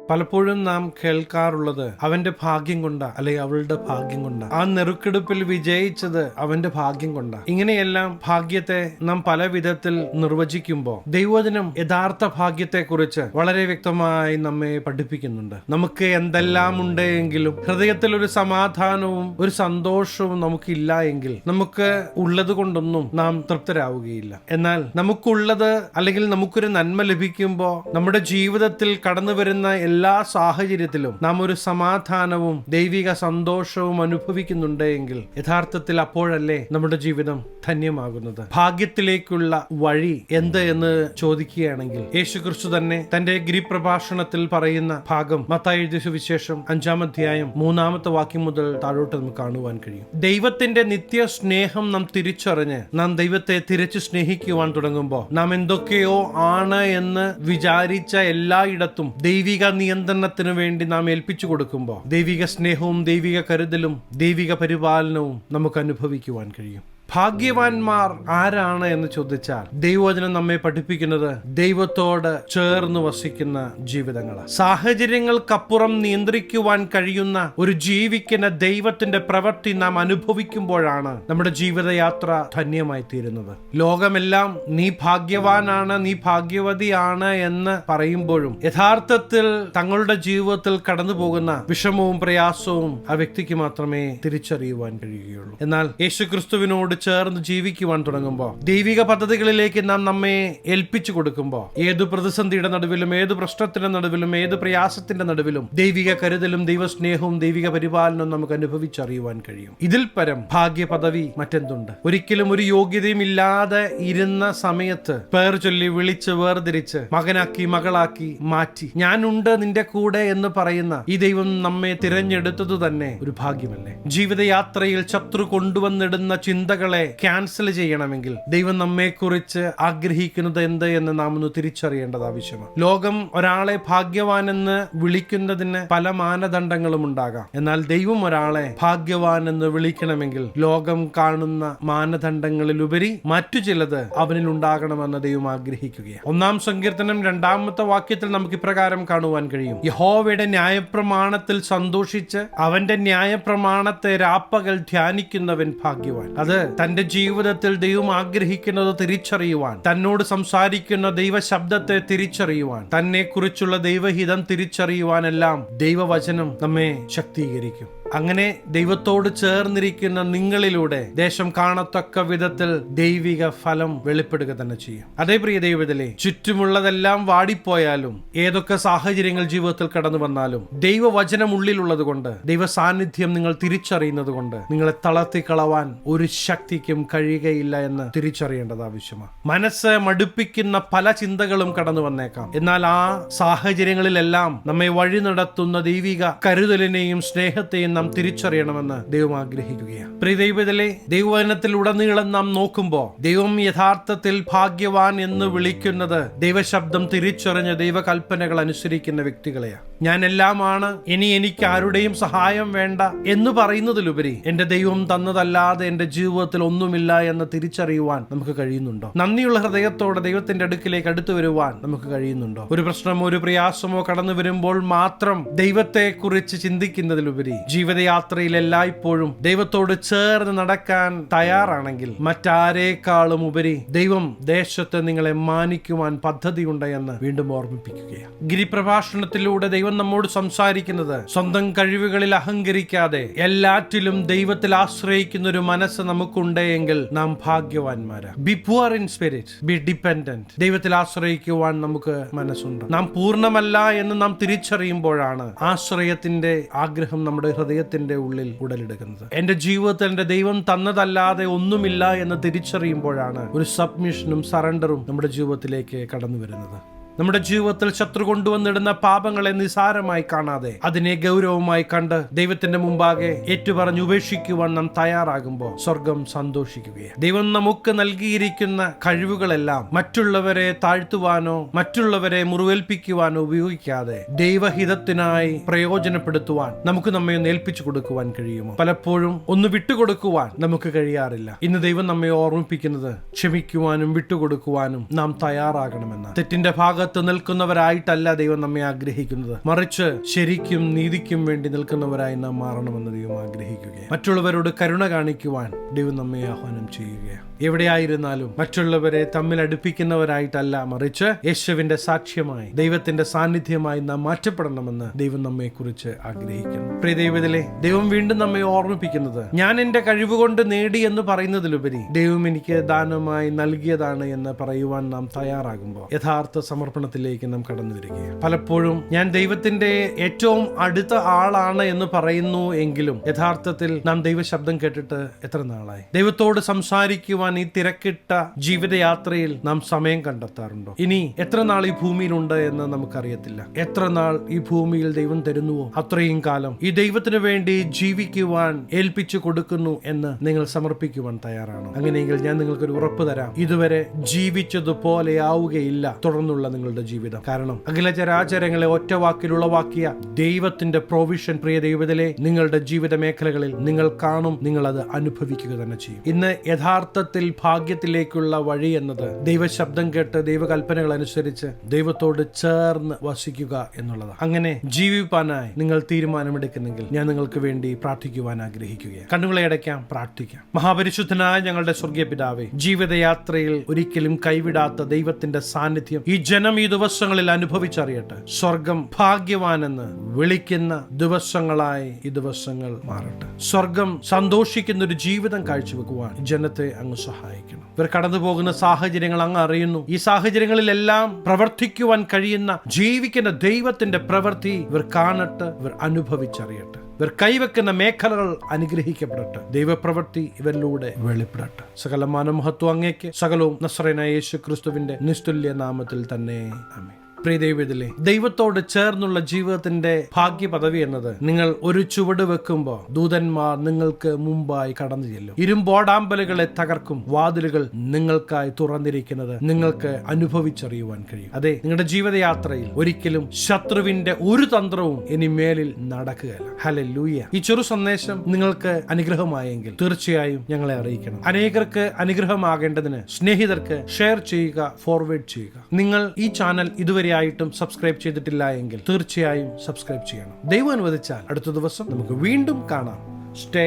പലപ്പോഴും നാം കേൾക്കാറുള്ളത് അവന്റെ ഭാഗ്യം കൊണ്ടാ, അല്ലെങ്കിൽ അവളുടെ ഭാഗ്യം കൊണ്ടാ, ആ നെറുക്കെടുപ്പിൽ വിജയിച്ചത് അവന്റെ ഭാഗ്യം കൊണ്ടാ. ഇങ്ങനെയെല്ലാം ഭാഗ്യത്തെ നാം പല വിധത്തിൽ നിർവചിക്കുമ്പോൾ ദൈവവചനം യഥാർത്ഥ ഭാഗ്യത്തെക്കുറിച്ച് വളരെ വ്യക്തമായി നമ്മെ പഠിപ്പിക്കുന്നുണ്ട്. നമുക്ക് എന്തെല്ലാം ഉണ്ടെങ്കിലും ഹൃദയത്തിൽ ഒരു സമാധാനവും ഒരു സന്തോഷവും നമുക്കില്ല എങ്കിൽ നമുക്ക് ഉള്ളത് കൊണ്ടൊന്നും നാം തൃപ്തരാവുകയില്ല. എന്നാൽ നമുക്കുള്ളത് അല്ലെങ്കിൽ നമുക്കൊരു നന്മ ലഭിക്കുമ്പോൾ നമ്മുടെ ജീവിതത്തിൽ കടന്നു വരുന്ന എല്ലാ സാഹചര്യത്തിലും നാം ഒരു സമാധാനവും ദൈവിക സന്തോഷവും അനുഭവിക്കുന്നുണ്ട് എങ്കിൽ യഥാർത്ഥത്തിൽ അപ്പോഴല്ലേ നമ്മുടെ ജീവിതം ധന്യമാകുന്നത്. ഭാഗ്യത്തിലേക്കുള്ള വഴി എന്ത് എന്ന് ചോദിക്കുകയാണെങ്കിൽ യേശുക്രിസ്തു തന്നെ തന്റെ ഗിരിപ്രഭാഷണത്തിൽ പറയുന്ന ഭാഗം മത്തായി എഴുതിയ സുവിശേഷം 5-ാം അധ്യായം 3-ാമത്തെ വാക്യം മുതൽ താഴോട്ട് നമുക്ക് കാണുവാൻ കഴിയും. ദൈവത്തിന്റെ നിത്യ സ്നേഹം നാം തിരിച്ചറിഞ്ഞ് നാം ദൈവത്തെ തിരിച്ചു സ്നേഹിക്കുവാൻ തുടങ്ങുമ്പോൾ നാം എന്തൊക്കെയോ ആണ് എന്ന് വിചാരിച്ച എല്ലായിടത്തും ദൈവിക നിയന്ത്രണത്തിനു വേണ്ടി നാം ഏൽപ്പിച്ചു കൊടുക്കുമ്പോൾ ദൈവിക സ്നേഹവും ദൈവിക കരുതലും ദൈവിക പരിപാലനവും നമുക്ക് അനുഭവിക്കുവാൻ കഴിയും. ഭാഗ്യവാന്മാർ ആരാണ് എന്ന് ചോദിച്ചാൽ ദൈവവചനം നമ്മെ പഠിപ്പിക്കുന്നത് ദൈവത്തോട് ചേർന്ന് വസിക്കുന്ന ജീവിതങ്ങളാണ്. സാഹചര്യങ്ങൾക്കപ്പുറം നിയന്ത്രിക്കുവാൻ കഴിയുന്ന ഒരു ജീവിക്കുന്ന ദൈവത്തിന്റെ പ്രവൃത്തി നാം അനുഭവിക്കുമ്പോഴാണ് നമ്മുടെ ജീവിതയാത്ര ധന്യമായി തീരുന്നത്. ലോകമെല്ലാം നീ ഭാഗ്യവാനാണ്, നീ ഭാഗ്യവതിയാണ് എന്ന് പറയുമ്പോഴും യഥാർത്ഥത്തിൽ തങ്ങളുടെ ജീവിതത്തിൽ കടന്നു പോകുന്ന വിഷമവും പ്രയാസവും ആ വ്യക്തിക്ക് മാത്രമേ തിരിച്ചറിയുവാൻ കഴിയുകയുള്ളൂ. എന്നാൽ യേശുക്രിസ്തുവിനോട് ചേർന്ന് ജീവിക്കുവാൻ തുടങ്ങുമ്പോൾ ദൈവിക പദ്ധതികളിലേക്ക് നാം നമ്മെ ഏൽപ്പിച്ചു കൊടുക്കുമ്പോൾ ഏതു പ്രതിസന്ധിയുടെ നടുവിലും ഏതു പ്രശ്നത്തിന്റെ നടുവിലും ഏത് പ്രയാസത്തിന്റെ നടുവിലും ദൈവിക കരുതലും ദൈവസ്നേഹവും ദൈവിക പരിപാലനവും നമുക്ക് അനുഭവിച്ചറിയുവാൻ കഴിയും. ഇതിൽ പരം ഭാഗ്യ പദവി മറ്റെന്തുണ്ട്? ഒരിക്കലും ഒരു യോഗ്യതയും ഇല്ലാതെ ഇരുന്ന സമയത്ത് പേർ ചൊല്ലി വിളിച്ച് വേർതിരിച്ച് മകനാക്കി മകളാക്കി മാറ്റി ഞാനുണ്ട് നിന്റെ കൂടെ എന്ന് പറയുന്ന ഈ ദൈവം നമ്മെ തിരഞ്ഞെടുത്തത് തന്നെ ഒരു ഭാഗ്യമല്ലേ? ജീവിതയാത്രയിൽ ശത്രു കൊണ്ടുവന്നിടുന്ന ചിന്തകളെ ക്യാൻസൽ ചെയ്യണമെങ്കിൽ ദൈവം നമ്മെക്കുറിച്ച് ആഗ്രഹിക്കുന്നത് എന്ത് എന്ന് നാം ഒന്ന് തിരിച്ചറിയേണ്ടത് ആവശ്യമാണ്. ലോകം ഒരാളെ ഭാഗ്യവാൻ എന്ന് വിളിക്കുന്നതിന് പല മാനദണ്ഡങ്ങളും ഉണ്ടാകാം. എന്നാൽ ദൈവം ഒരാളെ ഭാഗ്യവാൻ എന്ന് വിളിക്കണമെങ്കിൽ ലോകം കാണുന്ന മാനദണ്ഡങ്ങളിലുപരി മറ്റു ചിലത് അവനിൽ ഉണ്ടാകണമെന്ന് ദൈവം ആഗ്രഹിക്കുകയാണ്. 1-ാം സങ്കീർത്തനം 2-ാമത്തെ വാക്യത്തിൽ നമുക്ക് ഇപ്രകാരം കാണുവാൻ കഴിയും: യഹോവയുടെ ന്യായപ്രമാണത്തിൽ സന്തോഷിച്ച് അവന്റെ ന്യായപ്രമാണത്തെ രാപ്പകൽ ധ്യാനിക്കുന്നവൻ ഭാഗ്യവാൻ. അത് തന്റെ ജീവിതത്തിൽ ദൈവം ആഗ്രഹിക്കുന്നത് തിരിച്ചറിയുവാൻ, തന്നോട് സംസാരിക്കുന്ന ദൈവ ശബ്ദത്തെ തിരിച്ചറിയുവാൻ, തന്നെ കുറിച്ചുള്ള ദൈവഹിതം തിരിച്ചറിയുവാനെല്ലാം ദൈവവചനം നമ്മെ ശക്തീകരിക്കും. അങ്ങനെ ദൈവത്തോട് ചേർന്നിരിക്കുന്ന നിങ്ങളിലൂടെ ദേശം കാണത്തക്ക വിധത്തിൽ ദൈവിക ഫലം വെളിപ്പെടുക തന്നെ ചെയ്യും. അതേ പ്രിയ ദൈവത്തിലെ ചുറ്റുമുള്ളതെല്ലാം വാടിപ്പോയാലും ഏതൊക്കെ സാഹചര്യങ്ങൾ ജീവിതത്തിൽ കടന്നു വന്നാലും ദൈവവചനം ഉള്ളിലുള്ളത് കൊണ്ട്, ദൈവ സാന്നിധ്യം നിങ്ങൾ തിരിച്ചറിയുന്നത് കൊണ്ട് നിങ്ങളെ തളർത്തിക്കളവാൻ ഒരു ശക്തിക്കും കഴിയുകയില്ല എന്ന് തിരിച്ചറിയേണ്ടത് ആവശ്യമാണ്. മനസ്സ് മടുപ്പിക്കുന്ന പല ചിന്തകളും കടന്നു വന്നേക്കാം. എന്നാൽ ആ സാഹചര്യങ്ങളിലെല്ലാം നമ്മെ വഴി നടത്തുന്ന ദൈവിക കരുതലിനെയും സ്നേഹത്തെയും നാം തിരിച്ചറിയണമെന്ന് ദൈവം ആഗ്രഹിക്കുകയാണ്. പ്രിയ ദൈവത്തിലെ ദൈവവചനത്തിൽ ഉടനീളം നാം നോക്കുമ്പോൾ ദൈവം യഥാർത്ഥത്തിൽ ഭാഗ്യവാൻ എന്ന് വിളിക്കുന്നത് ദൈവശബ്ദം തിരിച്ചറിഞ്ഞ് ദൈവകൽപ്പനകൾ അനുസരിക്കുന്ന വ്യക്തികളെയാണ്. ഞാൻ എല്ലാമാണ്, ഇനി എനിക്ക് ആരുടെയും സഹായം വേണ്ട എന്ന് പറയുന്നതിലുപരി എന്റെ ദൈവം തന്നതല്ലാതെ എന്റെ ജീവിതത്തിൽ ഒന്നുമില്ല എന്ന് തിരിച്ചറിയുവാൻ നമുക്ക് കഴിയുന്നുണ്ടോ? നന്ദിയുള്ള ഹൃദയത്തോടെ ദൈവത്തിന്റെ അടുക്കിലേക്ക് അടുത്തു വരുവാൻ നമുക്ക് കഴിയുന്നുണ്ടോ? ഒരു പ്രശ്നമോ ഒരു പ്രയാസമോ കടന്നു വരുമ്പോൾ മാത്രം ദൈവത്തെ കുറിച്ച് ചിന്തിക്കുന്നതിലുപരി ജീവിതയാത്രയിൽ എല്ലായ്പ്പോഴും ദൈവത്തോട് ചേർന്ന് നടക്കാൻ തയ്യാറാണെങ്കിൽ മറ്റാരേക്കാളും ഉപരി ദൈവം ദേശത്ത് നിങ്ങളെ മാനിക്കുവാൻ പദ്ധതിയുണ്ട് എന്ന് വീണ്ടും ഓർമ്മിപ്പിക്കുകയാണ്. ഗിരിപ്രഭാഷണത്തിലൂടെ ദൈവം നമ്മോട് സംസാരിക്കുന്നത് സ്വന്തം കഴിവുകളിൽ അഹങ്കരിക്കാതെ എല്ലാറ്റിലും ദൈവത്തിൽ ആശ്രയിക്കുന്ന ഒരു മനസ്സ് നമുക്കുണ്ടെങ്കിൽ നാം ഭാഗ്യവാന്മാരാണ്. Be poor in spirit, be dependent. ദൈവത്തിൽ ആശ്രയിക്കുവാൻ നമുക്ക് മനസ്സുണ്ട്. നാം പൂർണ്ണമല്ല എന്ന് നാം തിരിച്ചറിയുമ്പോഴാണ് ആശ്രയത്തിന്റെ ആഗ്രഹം നമ്മുടെ ഹൃദയത്തിന്റെ ഉള്ളിൽ ഉടലെടുക്കുന്നത്. എന്റെ ജീവിതത്തിൽ എന്റെ ദൈവം തന്നതല്ലാതെ ഒന്നുമില്ല എന്ന് തിരിച്ചറിയുമ്പോഴാണ് ഒരു സബ്മിഷനും സറണ്ടറും നമ്മുടെ ജീവിതത്തിലേക്ക് കടന്നു വരുന്നത്. നമ്മുടെ ജീവിതത്തിൽ ശത്രു കൊണ്ടുവന്നിടുന്ന പാപങ്ങളെ നിസാരമായി കാണാതെ അതിനെ ഗൗരവമായി കണ്ട് ദൈവത്തിന്റെ മുമ്പാകെ ഏറ്റുപറഞ്ഞ് ഉപേക്ഷിക്കുവാൻ നാം തയ്യാറാകുമ്പോൾ സ്വർഗം സന്തോഷിക്കുകയാണ്. ദൈവം നമുക്ക് നൽകിയിരിക്കുന്ന കഴിവുകളെല്ലാം മറ്റുള്ളവരെ താഴ്ത്തുവാനോ മറ്റുള്ളവരെ മുറിവേൽപ്പിക്കുവാനോ ഉപയോഗിക്കാതെ ദൈവഹിതത്തിനായി പ്രയോജനപ്പെടുത്തുവാൻ നമുക്ക് നമ്മെ ഏൽപ്പിച്ചു കൊടുക്കുവാൻ കഴിയുമോ? പലപ്പോഴും ഒന്ന് വിട്ടുകൊടുക്കുവാൻ നമുക്ക് കഴിയാറില്ല. ഇന്ന് ദൈവം നമ്മെ ഓർമ്മിപ്പിക്കുന്നത് ക്ഷമിക്കുവാനും വിട്ടുകൊടുക്കുവാനും നാം തയ്യാറാകണമെന്ന്. തെറ്റിന്റെ ഭാഗത്ത് ഭാഗത്ത് നിൽക്കുന്നവരായിട്ടല്ല ദൈവം നമ്മെ ആഗ്രഹിക്കുന്നത്, മറിച്ച് ശരിക്കും നീതിക്കും വേണ്ടി നിൽക്കുന്നവരായി നാം മാറണമെന്ന് ദൈവം ആഗ്രഹിക്കുകയാണ്. മറ്റുള്ളവരോട് കരുണ കാണിക്കുവാൻ ദൈവം നമ്മെ ആഹ്വാനം ചെയ്യുകയാണ്. എവിടെയായിരുന്നാലും മറ്റുള്ളവരെ തമ്മിൽ അടുപ്പിക്കുന്നവരായിട്ടല്ല, മറിച്ച് യേശുവിന്റെ സാക്ഷ്യമായി ദൈവത്തിന്റെ സാന്നിധ്യമായി നാം മാറ്റപ്പെടണമെന്ന് ദൈവം നമ്മെ കുറിച്ച് ആഗ്രഹിക്കുന്നു. പ്രിയ ദൈവത്തിലെ, ദൈവം വീണ്ടും നമ്മെ ഓർമ്മിപ്പിക്കുന്നത്, ഞാൻ എന്റെ കഴിവുകൊണ്ട് നേടി എന്ന് പറയുന്നതിലുപരി ദൈവം എനിക്ക് ദാനമായി നൽകിയതാണ് എന്ന് പറയുവാൻ നാം തയ്യാറാകുമ്പോൾ യഥാർത്ഥ സമർപ്പണത്തിലേക്ക് നാം കടന്നു വരികയാണ്. പലപ്പോഴും ഞാൻ ദൈവത്തിന്റെ ഏറ്റവും അടുത്ത ആളാണ് എന്ന് പറയുന്നു എങ്കിലും യഥാർത്ഥത്തിൽ നാം ദൈവശബ്ദം കേട്ടിട്ട് എത്ര നാളായി? ദൈവത്തോട് സംസാരിക്കുവാൻ ഈ തിരക്കിട്ട ജീവിതയാത്രയിൽ നാം സമയം കണ്ടെത്താറുണ്ടോ? ഇനി എത്ര നാൾ ഈ ഭൂമിയിലുണ്ട് എന്ന് നമുക്കറിയത്തില്ല. എത്ര നാൾ ഈ ഭൂമിയിൽ ദൈവം തരുന്നുവോ അത്രയും കാലം ഈ ദൈവത്തിന് വേണ്ടി ജീവിക്കുവാൻ ഏൽപ്പിച്ചു കൊടുക്കുന്നു എന്ന് നിങ്ങൾ സമർപ്പിക്കുവാൻ തയ്യാറാണോ? അങ്ങനെയെങ്കിൽ ഞാൻ നിങ്ങൾക്കൊരു ഉറപ്പ് തരാം, ഇതുവരെ ജീവിച്ചതുപോലെ ആവുകയില്ല തുടർന്നുള്ള നിങ്ങളുടെ ജീവിതം. കാരണം അഖില ചരാചരങ്ങളെ ഒറ്റ വാക്കിൽ ഉളവാക്കിയ ദൈവത്തിന്റെ പ്രൊവിഷൻ, പ്രിയ ദൈവത്തിലെ, നിങ്ങളുടെ ജീവിത മേഖലകളിൽ നിങ്ങൾ കാണും, നിങ്ങൾ അത് അനുഭവിക്കുക തന്നെ ചെയ്യും. ഇന്ന് യഥാർത്ഥത്തിൽ ഭാഗ്യത്തിലേക്കുള്ള വഴി എന്നത് ദൈവശബ്ദം കേട്ട് ദൈവകൽപ്പനകൾ അനുസരിച്ച് ദൈവത്തോട് ചേർന്ന് വസിക്കുക എന്നുള്ളതാണ്. അങ്ങനെ ജീവിപ്പാനായി നിങ്ങൾ തീരുമാനമെടുക്കുന്നെങ്കിൽ ഞാൻ നിങ്ങൾക്ക് വേണ്ടി പ്രാർത്ഥിക്കുവാൻ ആഗ്രഹിക്കുകയാണ്. കണ്ണുകളെ അടയ്ക്കാം, പ്രാർത്ഥിക്കാം. മഹാപരിശുദ്ധനായ ഞങ്ങളുടെ സ്വർഗീയ പിതാവേ, ജീവിതയാത്രയിൽ ഒരിക്കലും കൈവിടാത്ത ദൈവത്തിന്റെ സാന്നിധ്യം ഈ ജനം ഈ ദിവസങ്ങളിൽ അനുഭവിച്ചറിയട്ടെ. സ്വർഗം ഭാഗ്യവാനെന്ന് വിളിക്കുന്ന ദിവസങ്ങളായി ഈ ദിവസങ്ങൾ മാറട്ടെ. സ്വർഗം സന്തോഷിക്കുന്ന ഒരു ജീവിതം കാഴ്ചവെക്കുവാൻ ജനത്തെ അങ്ങ് സഹായിക്കണം. ഇവർ കടന്നു പോകുന്ന സാഹചര്യങ്ങൾ അങ്ങ് അറിയുന്നു. ഈ സാഹചര്യങ്ങളിലെല്ലാം പ്രവർത്തിക്കുവാൻ കഴിയുന്ന ജീവിക്കുന്ന ദൈവത്തിന്റെ പ്രവൃത്തി ഇവർ കാണട്ടെ, ഇവർ അനുഭവിച്ചറിയട്ടെ. ഇവർ കൈവെക്കുന്ന മേഖലകൾ അനുഗ്രഹിക്കപ്പെടട്ടെ. ദൈവപ്രവൃത്തി ഇവരിലൂടെ വെളിപ്പെടട്ടെ. സകല മാനമഹത്വം അങ്ങേക്ക്, സകലവും നസ്രയനായ യേശു ക്രിസ്തുവിന്റെ നിസ്തുല്യ നാമത്തിൽ തന്നെ. ആമേൻ. പ്രിയ ദൈവത്തിലെ, ദൈവത്തോട് ചേർന്നുള്ള ജീവിതത്തിന്റെ ഭാഗ്യ പദവി എന്നത് നിങ്ങൾ ഒരു ചുവട് വെക്കുമ്പോൾ ദൂതന്മാർ നിങ്ങൾക്ക് മുമ്പായി കടന്നു ചെല്ലും. ഇരുമ്പോടാമ്പലുകളെ തകർക്കും വാതിലുകൾ നിങ്ങൾക്കായി തുറന്നിരിക്കുന്നത് നിങ്ങൾക്ക് അനുഭവിച്ചറിയുവാൻ കഴിയും. അതെ, നിങ്ങളുടെ ജീവിതയാത്രയിൽ ഒരിക്കലും ശത്രുവിന്റെ ഒരു തന്ത്രവും ഇനി മേലിൽ നടക്കുകയല്ല. ഹല്ലേലൂയ. ഈ ചെറു സന്ദേശം നിങ്ങൾക്ക് അനുഗ്രഹമായെങ്കിൽ തീർച്ചയായും ഞങ്ങളെ അറിയിക്കണം. അനേകർക്ക് അനുഗ്രഹമാകേണ്ടതിന് സ്നേഹിതർക്ക് ഷെയർ ചെയ്യുക, ഫോർവേഡ് ചെയ്യുക. നിങ്ങൾ ഈ ചാനൽ ഇതുവരെ ായിട്ടും സബ്സ്ക്രൈബ് ചെയ്തിട്ടില്ല എങ്കിൽ തീർച്ചയായും സബ്സ്ക്രൈബ് ചെയ്യണം. ദൈവം അനുവദിച്ചാൽ അടുത്ത ദിവസം നമുക്ക് വീണ്ടും കാണാം. Stay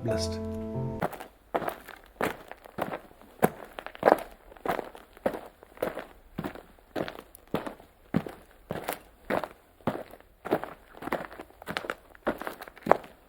blessed.